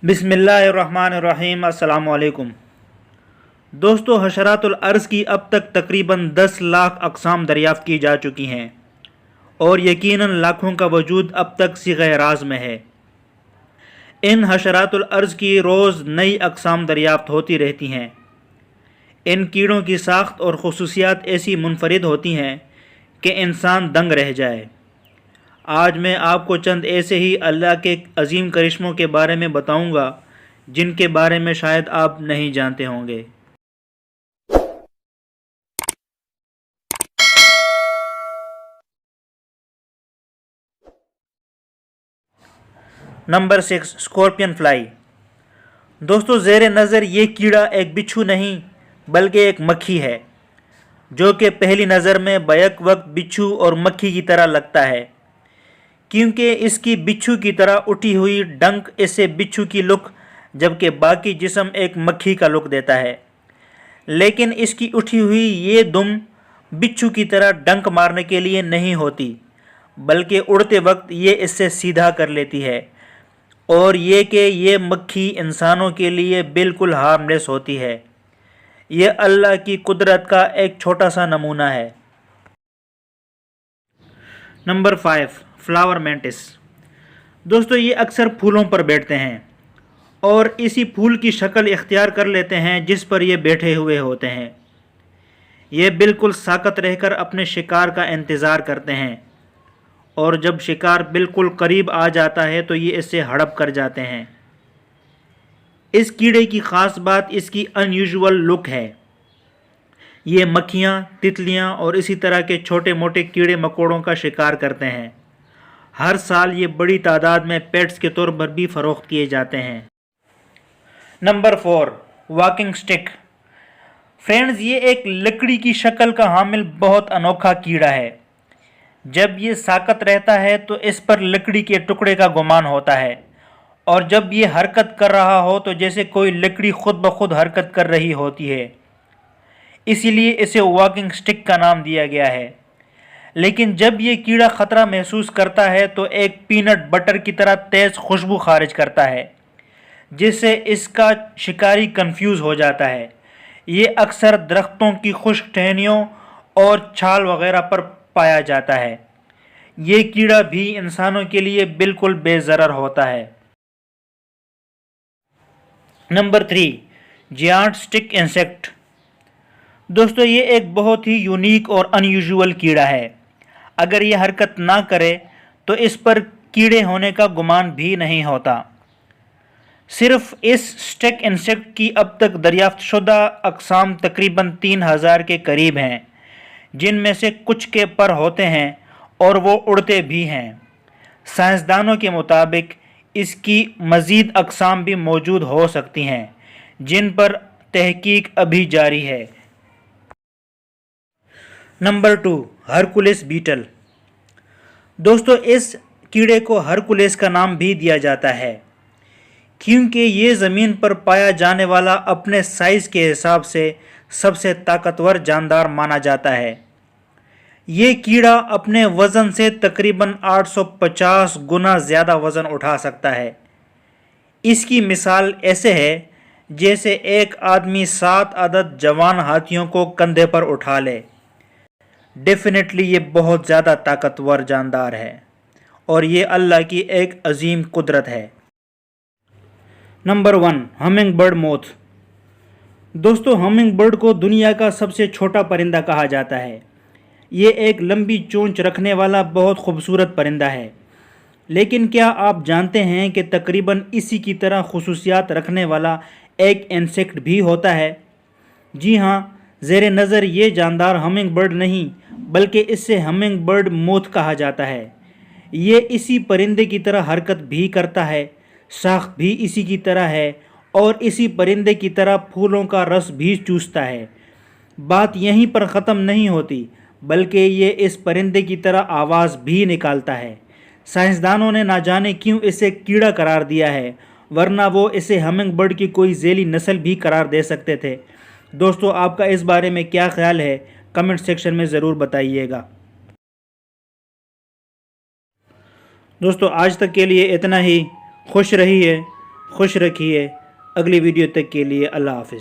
بسم اللہ الرحمن الرحیم۔ السلام علیکم دوستو، حشرات الارض کی اب تک تقریباً 10 لاکھ اقسام دریافت کی جا چکی ہیں اور یقیناً لاکھوں کا وجود اب تک صیغہ راز میں ہے۔ ان حشرات الارض کی روز نئی اقسام دریافت ہوتی رہتی ہیں۔ ان کیڑوں کی ساخت اور خصوصیات ایسی منفرد ہوتی ہیں کہ انسان دنگ رہ جائے۔ آج میں آپ کو چند ایسے ہی اللہ کے عظیم کرشموں کے بارے میں بتاؤں گا جن کے بارے میں شاید آپ نہیں جانتے ہوں گے۔ Number 6، scorpion fly. دوستو، زیر نظر یہ کیڑا ایک بچھو نہیں بلکہ ایک مکھی ہے، جو کہ پہلی نظر میں بیک وقت بچھو اور مکھی کی طرح لگتا ہے، کیونکہ اس کی بچھو کی طرح اٹھی ہوئی ڈنک اسے بچھو کی لک جبکہ باقی جسم ایک مکھی کا لک دیتا ہے۔ لیکن اس کی اٹھی ہوئی یہ دم بچھو کی طرح ڈنک مارنے کے لیے نہیں ہوتی، بلکہ اڑتے وقت یہ اس سے سیدھا کر لیتی ہے، اور یہ کہ یہ مکھی انسانوں کے لیے بالکل ہارملیس ہوتی ہے۔ یہ اللہ کی قدرت کا ایک چھوٹا سا نمونہ ہے۔ Number 5، flower minutes. دوستو، یہ اکثر پھولوں پر بیٹھتے ہیں اور اسی پھول کی شکل اختیار کر لیتے ہیں جس پر یہ بیٹھے ہوئے ہوتے ہیں۔ یہ بالکل ساکت رہ کر اپنے شکار کا انتظار کرتے ہیں، اور جب شکار بالکل قریب آ جاتا ہے تو یہ اس سے ہڑپ کر جاتے ہیں۔ اس کیڑے کی خاص بات اس کی ان یوزول لک ہے۔ یہ مکھیاں، تتلیاں اور اسی طرح کے چھوٹے موٹے کیڑے مکوڑوں کا شکار کرتے ہیں۔ ہر سال یہ بڑی تعداد میں پیٹس کے طور پر بھی فروخت کیے جاتے ہیں۔ Number 4، walking stick. فرینڈز، یہ ایک لکڑی کی شکل کا حامل بہت انوکھا کیڑا ہے۔ جب یہ ساکت رہتا ہے تو اس پر لکڑی کے ٹکڑے کا گمان ہوتا ہے، اور جب یہ حرکت کر رہا ہو تو جیسے کوئی لکڑی خود بخود حرکت کر رہی ہوتی ہے، اسی لیے اسے واکنگ سٹک کا نام دیا گیا ہے۔ لیکن جب یہ کیڑا خطرہ محسوس کرتا ہے تو ایک پینٹ بٹر کی طرح تیز خوشبو خارج کرتا ہے، جس سے اس کا شکاری کنفیوز ہو جاتا ہے۔ یہ اکثر درختوں کی خشک ٹہنیوں اور چھال وغیرہ پر پایا جاتا ہے۔ یہ کیڑا بھی انسانوں کے لیے بالکل بے ضرر ہوتا ہے۔ Number 3، giant stick insect. دوستو، یہ ایک بہت ہی یونیک اور ان یوزول کیڑا ہے۔ اگر یہ حرکت نہ کرے تو اس پر کیڑے ہونے کا گمان بھی نہیں ہوتا۔ صرف اس سٹک انسیکٹ کی اب تک دریافت شدہ اقسام تقریباً 3000 کے قریب ہیں، جن میں سے کچھ کے پر ہوتے ہیں اور وہ اڑتے بھی ہیں۔ سائنسدانوں کے مطابق اس کی مزید اقسام بھی موجود ہو سکتی ہیں، جن پر تحقیق ابھی جاری ہے۔ Number 2، Hercules battle. دوستو، اس کیڑے کو ہرکولس کا نام بھی دیا جاتا ہے کیونکہ یہ زمین پر پایا جانے والا اپنے سائز کے حساب سے سب سے طاقتور جاندار مانا جاتا ہے۔ یہ کیڑا اپنے وزن سے تقریباً 850 گنا زیادہ وزن اٹھا سکتا ہے۔ اس کی مثال ایسے ہے جیسے ایک آدمی 7 عدد جوان ہاتھیوں کو کندھے پر اٹھا لے۔ ڈیفینیٹلی یہ بہت زیادہ طاقتور جاندار ہے، اور یہ اللہ کی ایک عظیم قدرت ہے۔ Number 1، hummingbird moth. دوستو، ہمنگ برڈ کو دنیا کا سب سے چھوٹا پرندہ کہا جاتا ہے۔ یہ ایک لمبی چونچ رکھنے والا بہت خوبصورت پرندہ ہے، لیکن کیا آپ جانتے ہیں کہ تقریباً اسی کی طرح خصوصیات رکھنے والا ایک انسیکٹ بھی ہوتا ہے؟ جی ہاں، زیر نظر یہ جاندار ہمنگ برڈ نہیں بلکہ اس سے ہمنگ برڈ موتھ کہا جاتا ہے۔ یہ اسی پرندے کی طرح حرکت بھی کرتا ہے، ساخت بھی اسی کی طرح ہے، اور اسی پرندے کی طرح پھولوں کا رس بھی چوستا ہے۔ بات یہیں پر ختم نہیں ہوتی، بلکہ یہ اس پرندے کی طرح آواز بھی نکالتا ہے۔ سائنسدانوں نے نہ جانے کیوں اسے کیڑا قرار دیا ہے، ورنہ وہ اسے ہمنگ برڈ کی کوئی ذیلی نسل بھی قرار دے سکتے تھے۔ دوستو، آپ کا اس بارے میں کیا خیال ہے؟ کمنٹ سیکشن میں ضرور بتائیے گا۔ دوستو، آج تک کے لیے اتنا ہی۔ خوش رہیے، خوش رکھیے۔ اگلی ویڈیو تک کے لیے اللہ حافظ۔